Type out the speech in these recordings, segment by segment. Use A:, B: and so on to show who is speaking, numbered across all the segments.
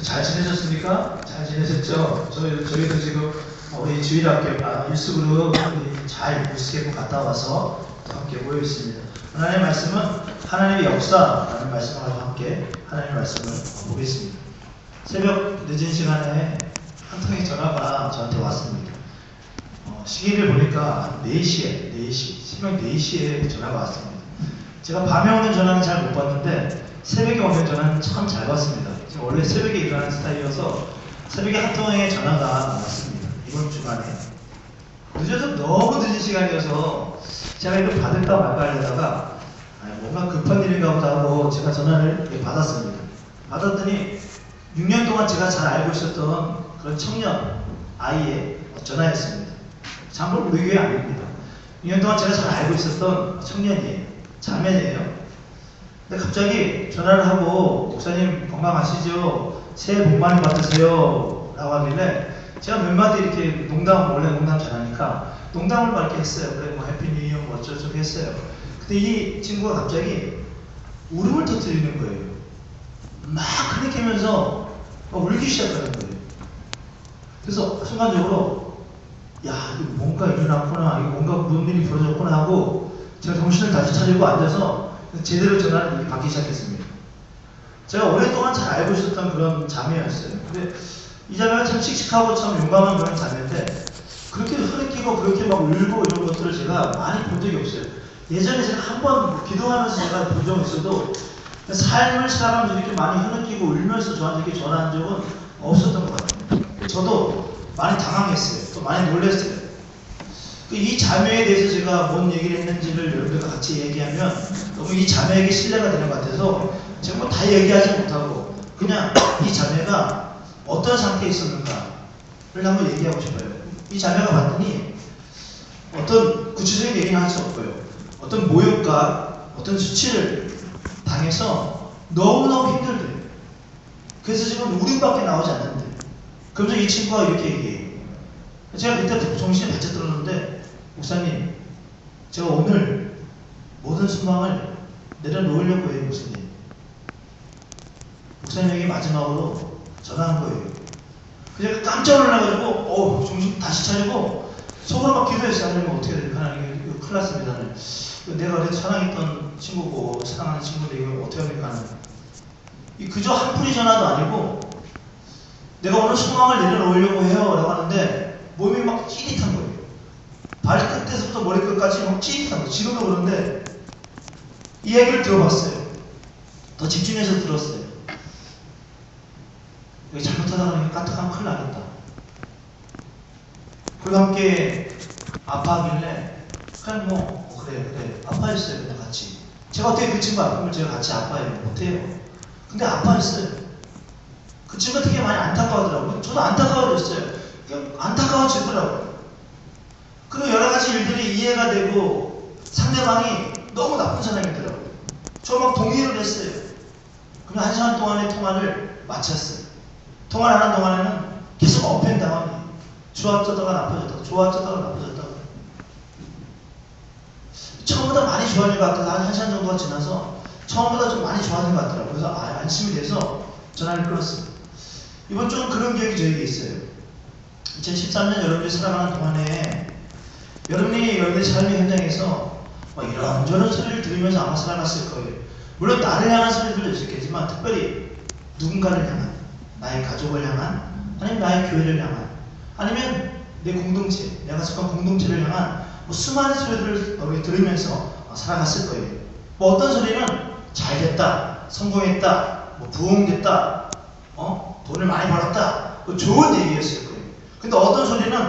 A: 잘 지내셨습니까? 잘 지내셨죠? 저희도 지금 우리 주일학교 일수그룹 잘 일수계곡 갔다 와서 함께 모여 있습니다. 하나님의 말씀은 하나님의 역사라는 말씀을 함께 하나님의 말씀을 보겠습니다. 새벽 늦은 시간에 한 통의 전화가 저한테 왔습니다. 시기를 보니까 4시, 새벽 4시에 전화가 왔습니다. 제가 밤에 오는 전화는 잘 못 받는데 새벽에 오는 전화는 참 잘 받습니다. 제가 원래 새벽에 일어나는 스타일이어서 새벽에 한 통의 전화가 왔습니다. 이번 주간에. 늦어서 너무 늦은 시간이어서 제가 이걸 받을까 말까 하려다가 뭔가 급한 일인가 보다 하고 제가 전화를 받았습니다. 받았더니 6년 동안 제가 잘 알고 있었던 그런 청년 아이의 전화였습니다. 참고로 우리 교회 아닙니다. 6년 동안 제가 잘 알고 있었던 청년이에요. 자매예요. 근데 갑자기 전화를 하고 목사님 건강하시죠? 새해 복 많이 받으세요 라고 하길래 제가 몇 마디 이렇게 원래 농담 잘하니까 농담을 막 이렇게 했어요. 그래 뭐 해피 뉴 이어 뭐 어쩌고저쩌고 했어요. 근데 이 친구가 갑자기 울음을 터뜨리는 거예요. 막 크리키면서 울기 시작하는 거예요. 그래서 순간적으로 야 이거 뭔가 일어났구나, 이거 뭔가 무슨 일이 벌어졌구나 하고 제가 정신을 다시 차리고 앉아서 제대로 전화를 받기 시작했습니다. 제가 오랫동안 잘 알고 있었던 그런 자매였어요. 근데 이 자매가 참 씩씩하고 참 용감한 그런 자매인데 그렇게 흐느끼고 그렇게 막 울고 이런 것들을 제가 많이 본 적이 없어요. 예전에 제가 한번 기도하면서 제가 본 적은 있어도 삶을 살아가면서 이렇게 많이 흐느끼고 울면서 저한테 이렇게 전화한 적은 없었던 것 같아요. 저도 많이 당황했어요. 또 많이 놀랐어요. 이 자매에 대해서 제가 뭔 얘기를 했는지를 여러분들과 같이 얘기하면 너무 이 자매에게 신뢰가 되는 것 같아서 제가 뭐 다 얘기하지 못하고 그냥 이 자매가 어떤 상태에 있었는가를 한번 얘기하고 싶어요. 이 자매가 봤더니 어떤 구체적인 얘기는 할 수 없고요. 어떤 모욕과 어떤 수치를 당해서 너무너무 힘들대요. 그래서 지금 울음밖에 나오지 않는데 그러면서 이 친구가 이렇게 얘기해요. 제가 그때 정신이 바짝 들었는데 목사님 제가 오늘 모든 소망을 내려놓으려고 해요. 목사님에게 마지막으로 전화한 거예요. 그래서 제가 깜짝 놀라가지고 정신 다시 차리고 속으로 막 기도했어요. 하나님 어떻게 될까? 하나님 이거 큰일 났습니다. 내가 그래도 사랑했던 친구고 사랑하는 친구인데 이거 어떻게 합니까? 이 그저 한 풀이 전화도 아니고 내가 오늘 소망을 내려놓으려고 해요 라고 하는데 몸이 막 찌릿한 거예요. 발끝에서부터 머리끝까지 막 찌릿한 거예요. 지금도 그런데 이 얘기를 들어봤어요. 더 집중해서 들었어요. 여기 잘못하다 까딱하면 큰일 나겠다. 그리고 함께 아파하길래 그냥 그래 아파했어요. 그냥 같이. 제가 어떻게 그 친구 아픔을 제가 같이 아파해요? 못해요. 근데 아파했어요. 그 친구가 되게 많이 안타까워하더라고요. 저도 안타까워졌어요. 안타까워지더라고요. 그리고 여러 가지 일들이 이해가 되고 상대방이 너무 나쁜 사람이더라고요. 저 막 동의를 했어요. 그럼 1시간 동안의 통화를 마쳤어요. 통화를 하는 동안에는 계속 업앤다운이 좋아졌다가 나빠졌다가 좋아졌다가 나빠졌다가 처음보다 많이 좋아진 것 같아서 한 1시간 정도가 지나서 처음보다 좀 많이 좋아진 것 같더라고요. 그래서 안심이 돼서 전화를 끊었어요. 이번 주는 그런 기억이 저에게 있어요. 2013년 여러분들이 살아가는 동안에 여러분의 삶의 현장에서 이런저런 소리를 들으면서 아마 살아갔을 거예요. 물론 나를 향한 소리들도 있었겠지만 특별히 누군가를 향한, 나의 가족을 향한, 아니면 나의 교회를 향한, 아니면 내 공동체, 내가 속한 공동체를 향한 수많은 소리들을 들으면서 살아갔을 거예요. 어떤 소리는 잘됐다, 성공했다, 부흥됐다, 돈을 많이 벌었다, 좋은 얘기였을 거예요. 근데 어떤 소리는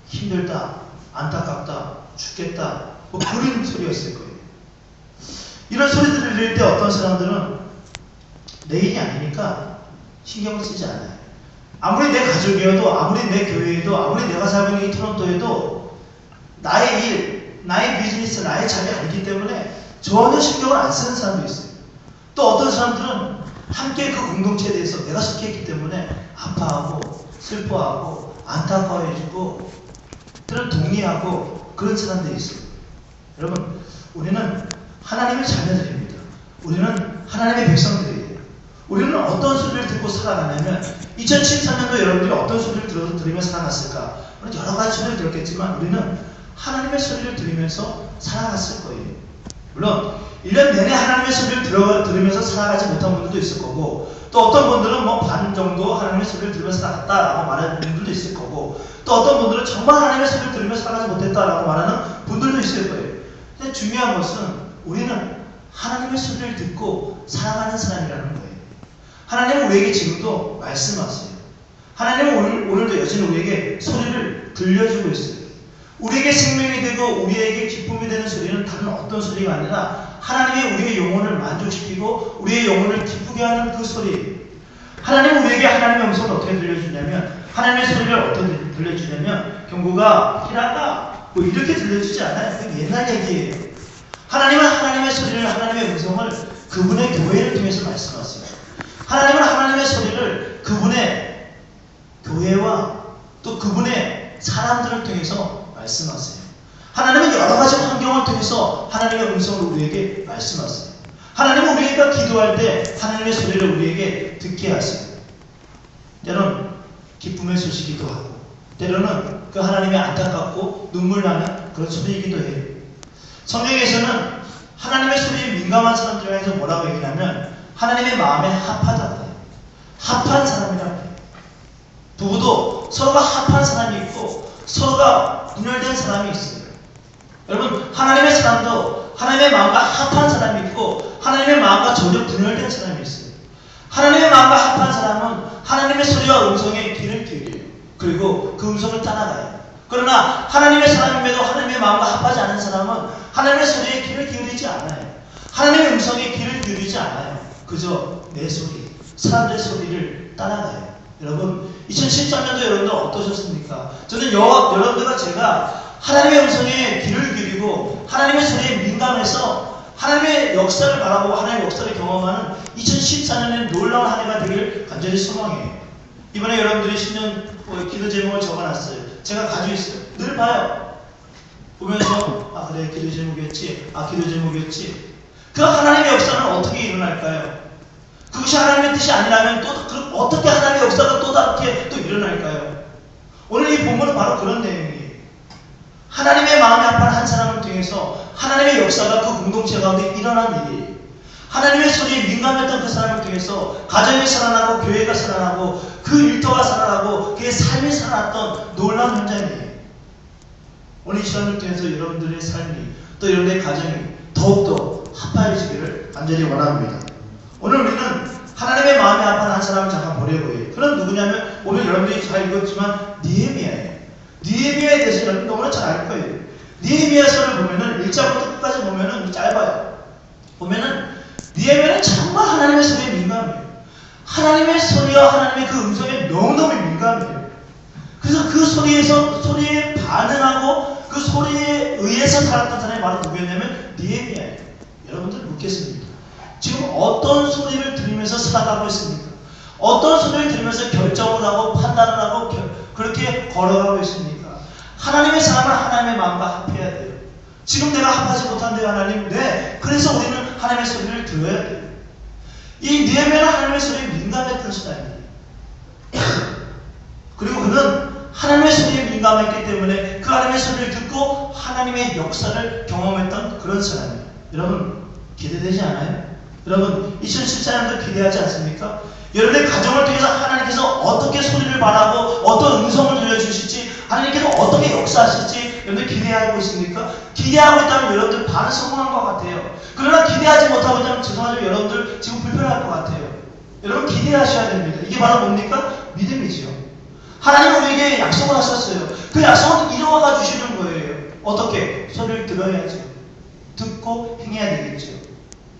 A: 힘들다, 안타깝다, 죽겠다, 그런 소리였을 거예요. 이런 소리들을 들을 때 어떤 사람들은 내 일이 아니니까 신경을 쓰지 않아요. 아무리 내 가족이어도, 아무리 내 교회에도, 아무리 내가 살고 있는 이 토론토에도 나의 일, 나의 비즈니스, 나의 자리가 아니기 때문에 전혀 신경을 안 쓰는 사람도 있어요. 또 어떤 사람들은 함께 그 공동체에 대해서 내가 속해 있기 때문에 아파하고 슬퍼하고 안타까워해주고 들은 동의하고 그런 사람들이 있어요. 여러분, 우리는 하나님의 자녀들입니다. 우리는 하나님의 백성들이에요. 우리는 어떤 소리를 듣고 살아가냐면 2013년도 여러분들이 어떤 소리를 들으며 살아갔을까? 여러 가지 소리를 들었겠지만 우리는 하나님의 소리를 들으면서 살아갔을 거예요. 물론 1년 내내 하나님의 소리를 들으면서 살아가지 못한 분들도 있을 거고, 또 어떤 분들은 뭐 반 정도 하나님의 소리를 들으면서 살아갔다라고 말하는 분들도 있을 거고, 또 어떤 분들은 정말 하나님의 소리를 들으면서 살아가지 못했다라고 말하는 분들도 있을 거예요. 근데 중요한 것은 우리는 하나님의 소리를 듣고 살아가는 사람이라는 거예요. 하나님은 우리에게 지금도 말씀하세요. 하나님은 오늘도 여전히 우리에게 소리를 들려주고 있어요. 우리에게 생명이 되고 우리에게 기쁨이 되는 소리는 다른 어떤 소리가 아니라 하나님의 우리의 영혼을 만족시키고 우리의 영혼을 기쁘게 하는 그 소리. 하나님은 우리에게 하나님의 음성을 어떻게 들려주냐면, 하나님의 소리를 어떻게 들려주냐면, 경고가 히라가 뭐 이렇게 들려주지 않아요. 그건 옛날 얘기예요. 하나님은 하나님의 소리를, 하나님의 음성을 그분의 교회를 통해서 말씀하세요. 하나님은 하나님의 소리를 그분의 교회와 또 그분의 사람들을 통해서 말씀하세요. 하나님은 여러 가지 환경을 통해서 하나님의 음성을 우리에게 말씀하세요. 하나님은 우리가 기도할 때 하나님의 소리를 우리에게 듣게 하세요. 때로는 기쁨의 소식이기도 하고, 때로는 그 하나님의 안타깝고 눈물 나는 그런 소리이기도 해요. 성경에서는 하나님의 소리에 민감한 사람들에 대해서 뭐라고 얘기하냐면 하나님의 마음에 합하다. 합한 사람이라고 해요. 부부도 서로가 합한 사람이 있고 서로가 분열된 사람이 있어요. 여러분, 하나님의 사람도 하나님의 마음과 합한 사람이 있고 하나님의 마음과 전혀 분열된 사람이 있어요. 하나님의 마음과 합한 사람은 하나님의 소리와 음성에 귀를 기울여요. 그리고 그 음성을 따라가요. 그러나 하나님의 사람임에도 하나님의 마음과 합하지 않은 사람은 하나님의 소리에 귀를 기울이지 않아요. 하나님의 음성에 귀를 기울이지 않아요. 그저 내 소리, 사람들의 소리를 따라가요. 여러분, 2013년도 여러분들 어떠셨습니까? 저는 여러분들과 제가 하나님의 음성에 귀를 기울이고 하나님의 소리에 민감해서 하나님의 역사를 바라보고 하나님의 역사를 경험하는 2014년의 놀라운 한 해가 되길 간절히 소망해요. 이번에 여러분들이 신년 기도 제목을 적어놨어요. 제가 가지고 있어요. 늘 봐요. 보면서 아 그래, 기도 제목이었지. 아 기도 제목이었지. 그 하나님의 역사는 어떻게 일어날까요? 그것이 하나님의 뜻이 아니라면 또 어떻게 하나님의 역사가 또 다르게 또 일어날까요? 오늘 이 본문은 바로 그런 내용이에요. 하나님의 마음에 합한 한 사람을 통해서 하나님의 역사가 그 공동체 가운데 일어난 일이에요. 하나님의 소리에 민감했던 그 사람을 통해서 가정이 살아나고 교회가 살아나고 그 일터가 살아나고 그의 삶이 살아났던 놀라운 현장이에요. 오늘 이 시간을 통해서 여러분들의 삶이 또 여러분의 가정이 더욱더 합하여지기를 간절히 원합니다. 오늘 우리는 하나님의 마음에 합한 한 사람을 잠깐 보려고 해요. 그럼 누구냐면 오늘 여러분들이 잘 읽었지만 느헤미야예요. 느헤미야에 대해서 여러분 너무나 잘 알 거예요. 느헤미야서를 보면은 1장부터 끝까지 보면은 짧아요. 보면은 느헤미야는 정말 하나님의 소리에 민감해요. 하나님의 소리와 하나님의 그 음성에 너무너무 민감해요. 그래서 그 소리에 반응하고 그 소리에 의해서 살았던 사람이 바로 누구였냐면 느헤미야예요. 여러분들 묻겠습니다. 지금 어떤 소리를 들으면서 살아가고 있습니까? 어떤 소리를 들으면서 결정을 하고 판단을 하고 그렇게 걸어가고 있습니까? 하나님의 사람은 하나님의 마음과 합해야 돼요. 지금 내가 합하지 못한대요, 하나님. 네. 그래서 우리는 하나님의 소리를 들어야 돼요. 이 느헤미야는 하나님의 소리에 민감했던 사람이에요. 그리고 그는 하나님의 소리에 민감했기 때문에 그 하나님의 소리를 듣고 하나님의 역사를 경험했던 그런 사람이에요. 여러분, 기대되지 않아요? 여러분, 2014년도 기대하지 않습니까? 여러분의 가정을 통해서 하나님께서 어떻게 소리를 바라고 어떤 음성을 들려주실지, 하나님께서 어떻게 역사하실지 여러분들 기대하고 있습니까? 기대하고 있다면 여러분들 반은 성공한 것 같아요. 그러나 기대하지 못하고 있다면 죄송하지만 여러분들 지금 불편할 것 같아요. 여러분 기대하셔야 됩니다. 이게 바로 뭡니까? 믿음이지요. 하나님 우리에게 약속을 하셨어요. 그 약속은 이루어가 주시는 거예요. 어떻게? 소리를 들어야죠. 듣고 행해야 되겠죠.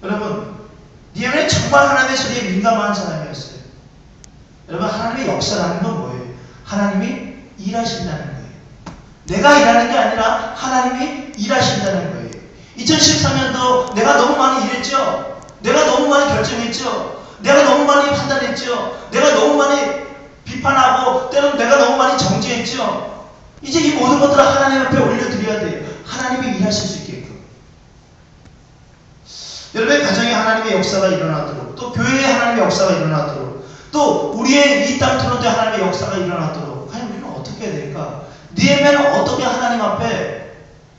A: 여러분, 느헤미야는 정말 하나님의 소리에 민감한 사람이었어요. 여러분, 하나님의 역사라는 건 뭐예요? 하나님이 일하신다는 거예요. 내가 일하는 게 아니라 하나님이 일하신다는 거예요. 2013년도 내가 너무 많이 일했죠. 내가 너무 많이 결정했죠. 내가 너무 많이 판단했죠. 내가 너무 많이 비판하고 때로는 내가 너무 많이 정죄했죠. 이제 이 모든 것들을 하나님 앞에 올려드려야 돼요. 하나님이 일하실 수 있게끔. 여러분의 가정에 하나님의 역사가 일어나도록 또 교회에 하나님의 역사가 일어나도록, 또 우리의 이 땅 토론토에 하나님의 역사가 일어나도록 과연 우리는 어떻게 해야 될까? 느헤미야는 어떻게 하나님 앞에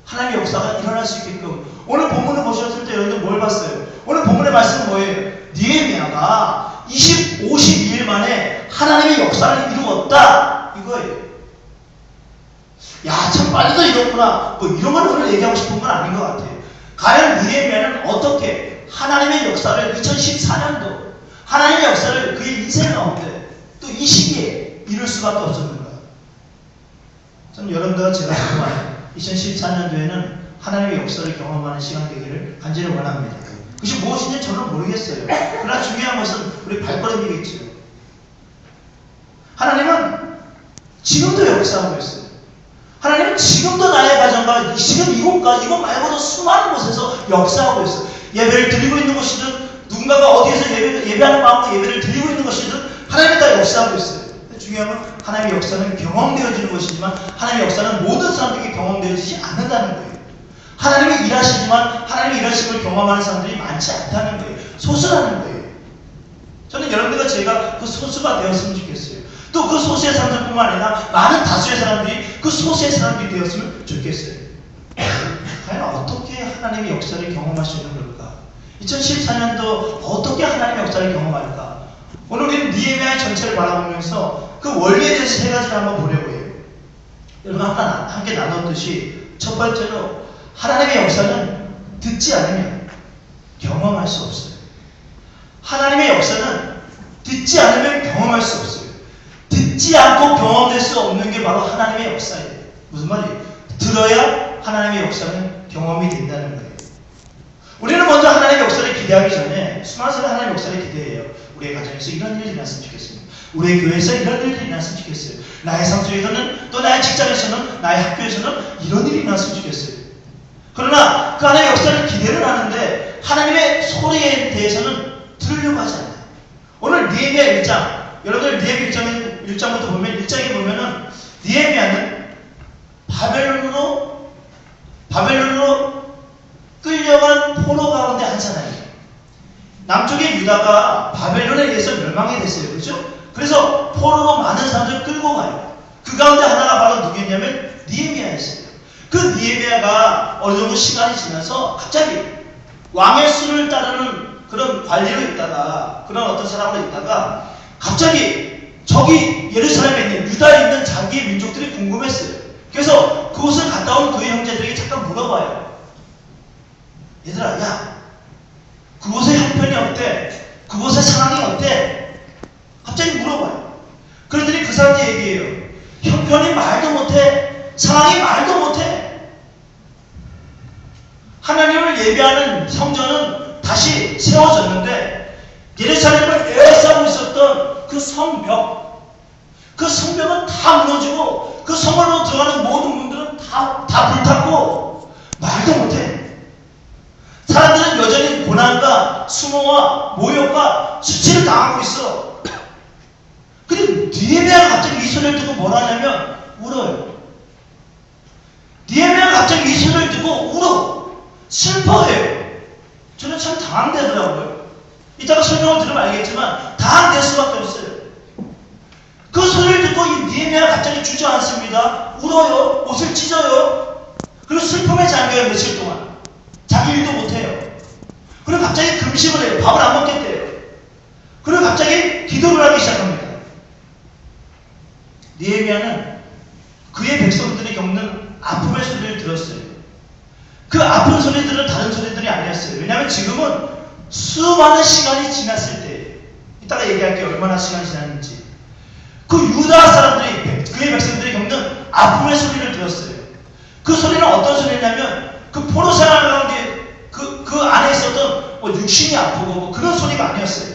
A: 하나님의 역사가 일어날 수 있게끔, 오늘 본문을 보셨을 때 여러분들 뭘 봤어요? 오늘 본문의 말씀은 뭐예요? 느헤미야가 52일 만에 하나님의 역사를 이루었다, 이거예요. 야, 참 빨리도 이뤘구나, 뭐 이런 걸 오늘 얘기하고 싶은 건 아닌 것 같아요. 과연 느헤미야는 어떻게 하나님의 역사를 2014년도 하나님의 역사를 그의 인생 가운데 또 이 시기에 이룰 수밖에 없었는가? 저는 여러분들과 제가 정말 2014년도에는 하나님의 역사를 경험하는 시간 되기를 간절히 원합니다. 그것이 무엇인지 저는 모르겠어요. 그러나 중요한 것은 우리 발걸음이겠죠. 하나님은 지금도 역사하고 있어요. 하나님은 지금도 나의 가정과 지금 이곳까지, 이곳 말고도 수많은 곳에서 역사하고 있어요. 예배를 드리고 있는 곳이든 누군가가 어디에서 예배하는 마음으로 예배를 드리고 있는 것이든 하나님이 다 역사하고 있어요. 중요한 건 하나님의 역사는 경험되어지는 것이지만 하나님의 역사는 모든 사람들에게 경험되어지지 않는다는 거예요. 하나님이 일하시지만 하나님의 일하심을 경험하는 사람들이 많지 않다는 거예요. 소수라는 거예요. 저는 여러분들과 제가 그 소수가 되었으면 좋겠어요. 또 그 소수의 사람들뿐만 아니라 많은 다수의 사람들이 그 소수의 사람들이 되었으면 좋겠어요. 과연 어떻게 하나님의 역사를 경험할 수 있는 걸까? 2014년도 어떻게 하나님의 역사를 경험할까? 오늘 우리는 느헤미야의 전체를 바라보면서 그 원리에 대해서 세 가지를 한번 보려고 해요. 여러분 아까 함께 나눴듯이 첫 번째로 하나님의 역사는 듣지 않으면 경험할 수 없어요. 하나님의 역사는 듣지 않으면 경험할 수 없어요. 듣지 않고 경험될 수 없는 게 바로 하나님의 역사예요. 무슨 말이에요? 들어야 하나님의 역사는 경험이 된다는 거예요. 우리는 먼저 하나님의 역사를 기대하기 전에 수많은 사람이 하나님의 역사를 기대해요. 우리의 가정에서 이런 일이 일어났으면 좋겠어요. 우리의 교회에서 이런 일이 일어났으면 좋겠어요. 나의 삶 속에서는, 또 나의 직장에서는, 나의 학교에서는 이런 일이 일어났으면 좋겠어요. 그러나 그 하나님의 역사를 기대는 하는데 하나님의 소리에 대해서는 들으려고 하지 않아요. 오늘 느헤미야 1장, 여러분들 느헤미야 1장부터 보면 1장에 보면은 느헤미야는 바벨론으로 끌려간 포로 가운데 한 사람이에요. 남쪽의 유다가 바벨론에 의해서 멸망이 됐어요. 그렇죠? 그래서 포로로 많은 사람들을 끌고 가요. 그 가운데 하나가 바로 누구냐면 느헤미야였어요. 그 느헤미야가 어느 정도 시간이 지나서 갑자기 왕의 수를 따르는 그런 관리로 있다가, 그런 어떤 사람으로 있다가 갑자기 저기 예루살렘에 있는 유다에 있는 자기의 민족들이 궁금했어요. 그래서 그곳을 갔다 온 그의 형제들에게 잠깐 물어봐요. 얘들아, 야, 그곳의 형편이 어때? 그곳의 상황이 어때? 갑자기 물어봐요. 그러더니 그 사람들이 얘기해요. 형편이 말도 못해. 상황이 말도 못해. 하나님을 예배하는 성전은 다시 세워졌는데 예루살렘을 에워싸고 있었던 그 성벽, 그 성벽은 다 무너지고 그 성으로 들어가는 모든 문들은 다 불탔고 말도 못해. 사람들은 여전히 고난과 수모와 모욕과 수치를 당하고 있어. 근데 느헤미야가 갑자기 이 소리를 듣고 뭐라 하냐면 울어요. 느헤미야가 갑자기 이 소리를 듣고 울어. 슬퍼해요. 저는 참 당황되더라고요. 이따가 설명을 들으면 알겠지만 당황될 수밖에 없어요. 그 소리를 듣고 이 느헤미야가 갑자기 주저앉습니다. 울어요. 옷을 찢어요. 그리고 슬픔에 잠겨요. 며칠 동안. 자기 일도 못해요. 그리고 갑자기 금식을 해요. 밥을 안 먹겠대요. 그리고 갑자기 기도를 하기 시작합니다. 느헤미야는 그의 백성들이 겪는 아픔의 소리를 들었어요. 그 아픈 소리들은 다른 소리들이 아니었어요. 왜냐하면 지금은 수많은 시간이 지났을 때, 이따가 얘기할게요. 얼마나 시간이 지났는지. 그 유다 사람들이, 그의 백성들이 겪는 아픔의 소리를 들었어요. 그 소리는 어떤 소리냐면 그 포로 생활 가운데 그 안에 있었던 뭐 육신이 아프고 뭐 그런 소리가 아니었어요.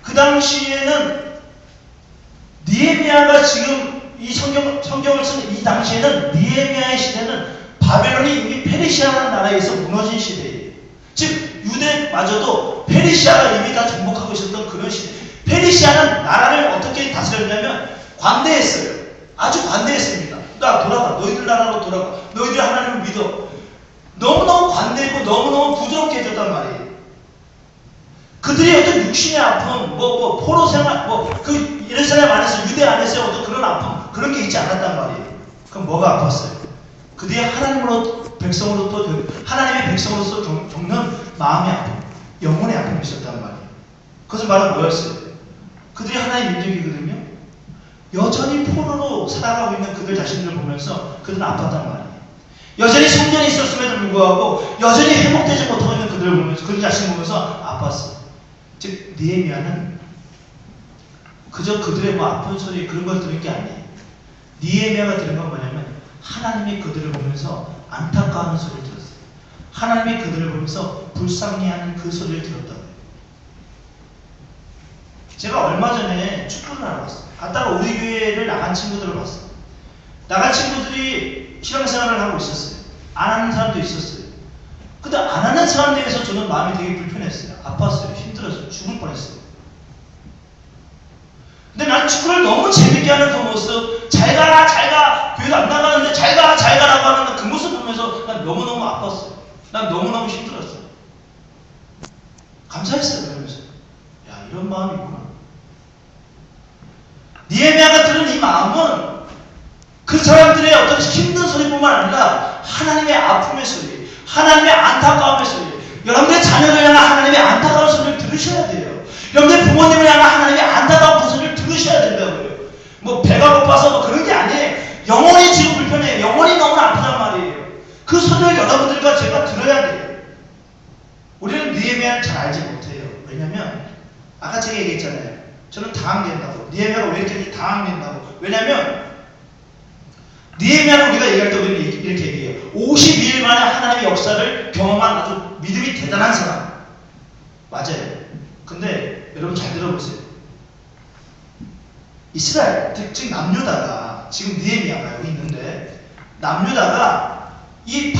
A: 그 당시에는 느헤미야가 지금 이 성경을 쓴 이 당시에는 느헤미야의 시대는 바벨론이 이미 페르시아라는 나라에서 무너진 시대예요. 즉 유대마저도 페르시아가 이미 다 정복하고 있었던 그런 시대. 페르시아는 나라를 어떻게 다스렸냐면 관대했어요. 아주 관대했습니다. 나 돌아가. 너희들 나라로 돌아가. 너희들 하나님을 믿어. 너무너무 관대했고 너무너무 부드럽게 해줬단 말이에요. 그들이 어떤 육신의 아픔, 포로 생활, 예루살렘 안에서, 유대 안에서 어떤 그런 아픔, 그런 게 있지 않았단 말이에요. 그럼 뭐가 아팠어요? 그들이 하나님으로, 백성으로부터, 하나님의 백성으로서 겪는 마음의 아픔, 영혼의 아픔이 있었단 말이에요. 그것은 바로 뭐였어요? 그들이 하나의 민족이거든요. 여전히 포로로 살아가고 있는 그들 자신들을 보면서 그들은 아팠단 말이에요. 여전히 성전이 있었음에도 불구하고 여전히 회복되지 못하고 있는 그들을 보면서, 그들 자신을 보면서 아팠어요. 즉 느헤미야는 그저 그들의 아픈 소리 그런 걸 들은 게 아니에요. 느헤미야가 들은 건 뭐냐면 하나님이 그들을 보면서 안타까워하는 소리를 들었어요. 하나님이 그들을 보면서 불쌍해하는 그 소리를 들었다고요. 제가 얼마 전에 축구를 하러 갔어요. 갔다가 우리 교회를 나간 친구들을 봤어요. 나간 친구들이 신앙생활을 하고 있었어요. 안 하는 사람도 있었어요. 근데 안 하는 사람에 대해서 저는 마음이 되게 불편했어요. 아팠어요. 힘들었어요. 죽을 뻔했어요. 근데 나는 축구를 너무 재밌게 하는 그 모습, 잘 가라, 잘 가, 교회도 안 나가는데 잘 가, 잘 가라고 하는 그 모습 보면서 난 너무너무 아팠어요. 난 너무너무 힘들었어요. 감사했어요. 그러면서. 야, 이런 마음이구나. 느헤미야가 들은 이 마음은 그 사람들의 어떤 힘든 소리뿐만 아니라 하나님의 아픔의 소리, 하나님의 안타까움의 소리, 여러분들의 자녀를 향한 하나님의 안타까운 소리를 들으셔야 돼요. 여러분들의 부모님을 향한 하나님의 안타까운 그 소리를 들으셔야 된다고요. 배가 고파서 그런 게 아니에요. 영혼이 지금 불편해요. 영혼이 너무 아프단 말이에요. 그 소리를 여러분들과 제가 들어야 돼요. 우리는 느헤미야를 잘 알지 못해요. 왜냐면 아까 제가 얘기했잖아요. 저는 당황된다고. 느헤미야가 왜 이렇게 당황된다고. 왜냐면 느헤미야는 우리가 얘기할 때 우리는 이렇게 얘기해요. 52일 만에 하나님의 역사를 경험한 아주 믿음이 대단한 사람. 맞아요. 근데 여러분 잘 들어보세요. 이스라엘, 즉 남유다가 지금 느헤미야가 여기 있는데 남유다가 이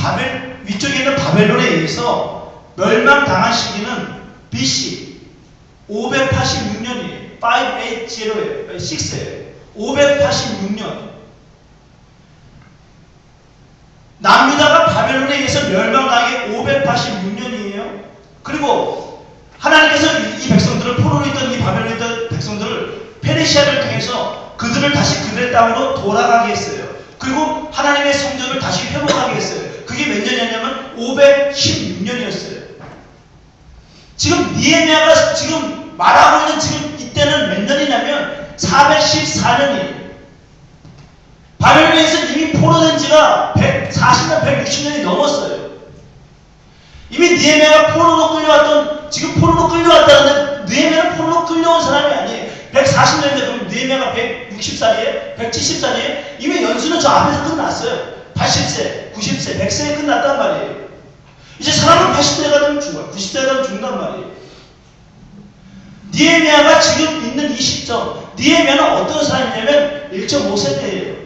A: 위쪽에 있는 바벨론에 의해서 멸망당한 시기는 BC 586년이에요. 580예요. 6예요. 586년. 남유다가 바벨론에 의해서 멸망당한 게 586년이에요. 그리고 하나님께서 이 백성들을 포로로 있던 이 바벨론에 있던 백성들을 페르시아를 통해서 그들을 다시 그들의 땅으로 돌아가게 했어요. 그리고 하나님의 성전을 다시 회복하게 했어요. 그게 몇 년이었냐면 516년이었어요. 지금 느헤미야가 지금 말하고 있는 지금 이때는 몇 년이냐면 414년이에요. 바벨론에서 이미 포로된 지가 140년, 160년이 넘었어요. 이미 느헤미야가 포로로 끌려왔던, 지금 포로로 끌려왔다는데 느헤미야는 포로로 끌려온 사람이 아니에요. 140년인데 그럼 느헤미야가 160살이에요? 170살이에요? 이미 연수는 저 앞에서 끝났어요. 80세, 90세, 100세에 끝났단 말이에요. 이제 사람은 80세가 되면 죽어요. 90세가 되면 죽는단 말이에요. 느헤미야가 지금 있는 이 시점, 느헤미야는 어떤 사람이냐면 1.5세대예요.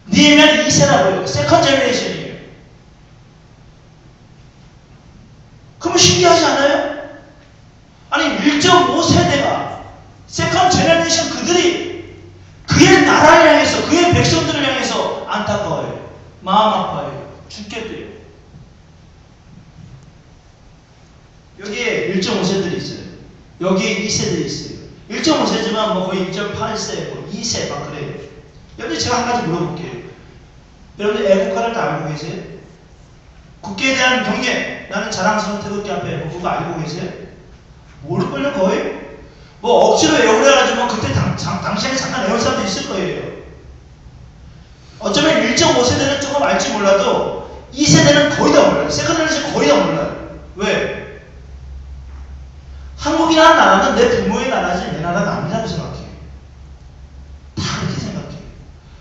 A: 느헤미야는 2세라고 해요. 세컨 제너레이션이에요. 그러면 신기하지 않아요? 아니 1.5세대가 세컨 제너레이션 그들이 그의 나라를 향해서 그의 백성들을 향해서 안타까워요. 마음 아파요. 죽겠대요. 여기에 1.5세들이 있어요. 여기에 2세들이 있어요. 1.5세지만 거의 1.8세, 2세 막 그래요. 여러분 제가 한 가지 물어볼게요. 여러분들 애국가를 다 알고 계세요? 국기에 대한 경례, 나는 자랑스러운 태극기 앞에 그거 알고 계세요? 모를걸요 거의? 억지로 외우려가지고 그때 당시에 잠깐 외울 사람도 있을 거예요. 어쩌면 1.5세대는 조금 알지 몰라도 2세대는 거의 다 몰라요. 세컨드는 거의 다 몰라요. 왜? 한국이라는 나라는 내 부모의 나라지 내 나라가 아니라고 생각해요. 다 그렇게 생각해요.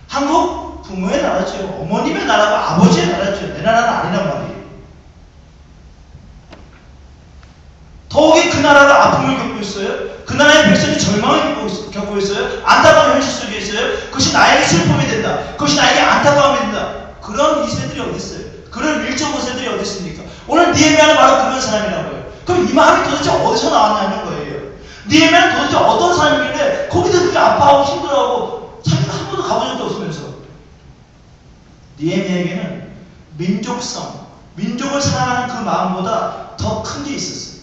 A: 한국 부모의 나라죠. 어머님의 나라가 아버지의 나라죠. 내 나라는 아니란 말이에요. 더욱이 그 나라가 아픔을 겪고 있어요. 그 나라의 백성이 절망을 겪고 있어요. 안타까운 현실 속에 있어요. 그것이 나에게 슬픔이 된다. 그것이 나에게 안타까움이 된다. 그런 2세들이 어디 있어요? 그런 1.5세들이 어디 있습니까? 오늘 느헤미야는 바로 그런 사람이라고요. 그럼 이 마음이 도대체 어디서 나왔냐는 거예요. 느헤미야는 도대체 어떤 사람이길래 거기서 그렇게 아파하고 힘들어하고 자기가 한 번도 가본 적도 없으면서. 느헤미야에게는 민족성, 민족을 사랑하는 그 마음보다 더 큰 게 있었어요.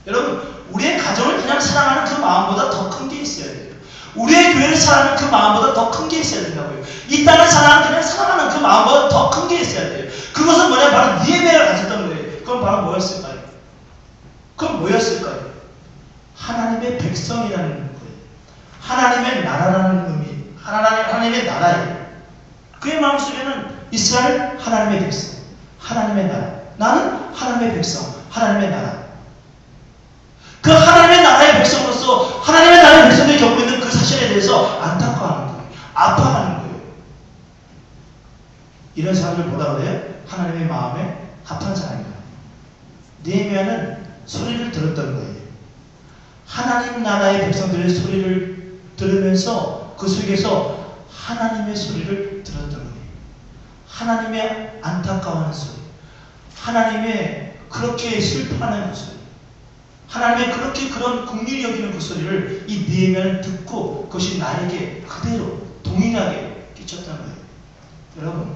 A: 여러분, 우리의 가정을 그냥 사랑하는 그 마음보다 더 큰 게 있어야 돼요. 우리의 교회를 사랑하는 그 마음보다 더 큰 게 있어야 된다고요. 이 땅을 사랑하는 그냥 사랑하는 그 마음보다 더 큰 게 있어야 돼요. 그것은 뭐냐? 바로 니에미아가 가졌던 거예요. 그건 바로 뭐였을까요? 그건 뭐였을까요? 하나님의 백성이라는 거예요. 하나님의 나라라는 의미. 하나님의 나라예요. 그의 마음속에는 이스라엘 하나님의 백성, 하나님의 나라. 나는 하나님의 백성, 하나님의 나라. 그 하나님의 나라의 백성으로서 하나님의 나라의 백성들이 겪고 있는 그 사실에 대해서 안타까워하는 거예요. 아파하는 거예요. 이런 사람들 뭐라 그래요? 하나님의 마음에 합한 사람이다. 느헤미야는 소리를 들었던 거예요. 하나님 나라의 백성들의 소리를 들으면서 그 속에서 하나님의 소리를 들었던 거예요. 하나님의 안타까워하는 소리, 하나님의 그렇게 슬퍼하는 그 소리, 하나님의 그렇게 그런 긍휼히 여기는 그 소리를 이 느헤미야는 듣고 그것이 나에게 그대로 동일하게 끼쳤던 거예요. 여러분,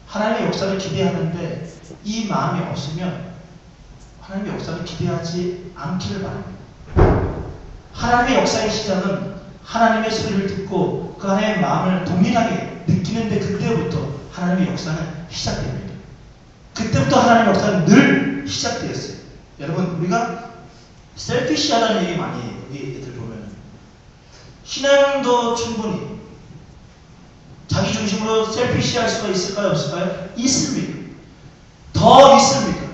A: 하나님의 역사를 기대하는데 이 마음이 없으면 하나님의 역사를 기대하지 않기를 바랍니다. 하나님의 역사의 시작은 하나님의 소리를 듣고 그 하나님의 마음을 동일하게 느끼는데 그때부터 하나님의 역사는 시작됩니다. 그때부터 하나님의 역사는 늘 시작되었어요. 여러분, 우리가 셀피시하다는 얘기 많이 해요. 우리 애들 보면 신앙도 충분히 자기 중심으로 셀피시할 수가 있을까요? 없을까요? 있습니다. 더 있습니다.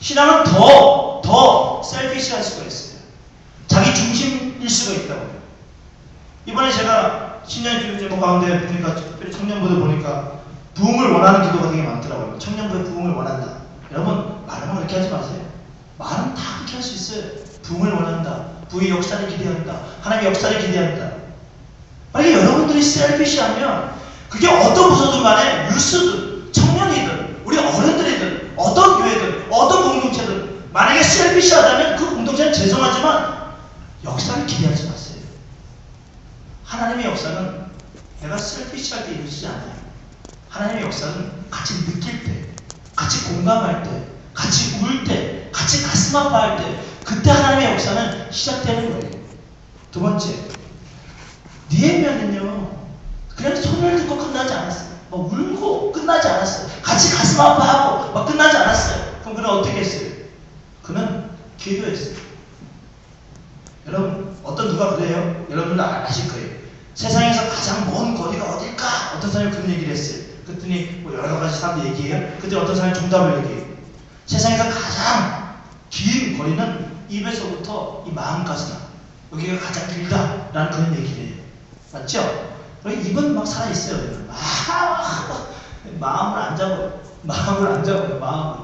A: 신앙은 더 셀피시할 수가 있어요. 자기 중심일 수가 있다고요. 이번에 제가 신년 기도 제목 가운데 보니까 특별히 청년부들 보니까 부흥을 원하는 기도가 되게 많더라고요. 청년부의 부흥을 원한다. 여러분, 말하면 그렇게 하지 마세요. 말은 다 그렇게 할 수 있어요. 부흥을 원한다. 부의 역사를 기대한다. 하나님의 역사를 기대한다. 만약에 여러분들이 셀피시하면 그게 어떤 부서든 간에 뉴스든 청년이든 우리 어른들이든 어떤 교회든 어떤 공동체든 만약에 셀피시하다면 그 공동체는 죄송하지만 역사를 기대하지 마세요. 하나님의 역사는 내가 셀피시할 때 이루어지지 않아요. 하나님의 역사는 같이 느낄 때, 같이 공감할 때, 같이 울 때, 같이 가슴 아파할 때 그때 하나님의 역사는 시작되는 거예요. 두 번째, 느헤미야는요 그냥 소리를 듣고 끝나지 않았어요. 막 울고 끝나지 않았어요. 같이 가슴 아파하고 막 끝나지 않았어요. 그럼 그는 어떻게 했어요? 그는 기도했어요. 여러분, 어떤 누가 그래요? 여러분도 아실 거예요. 세상에서 가장 먼 거리가 어딜까? 어떤 사람이 그런 얘기를 했어요. 그랬더니 뭐 여러 가지 사람들 얘기해요. 그때 어떤 사람이 정답을 얘기해요. 세상에서 가장 긴 거리는 입에서부터 이 마음까지다. 여기가 가장 길다라는 그런 얘기를 해요. 맞죠? 입은 막 살아있어요. 마음을 안 잡아요. 마음을 안 잡아요. 마음을.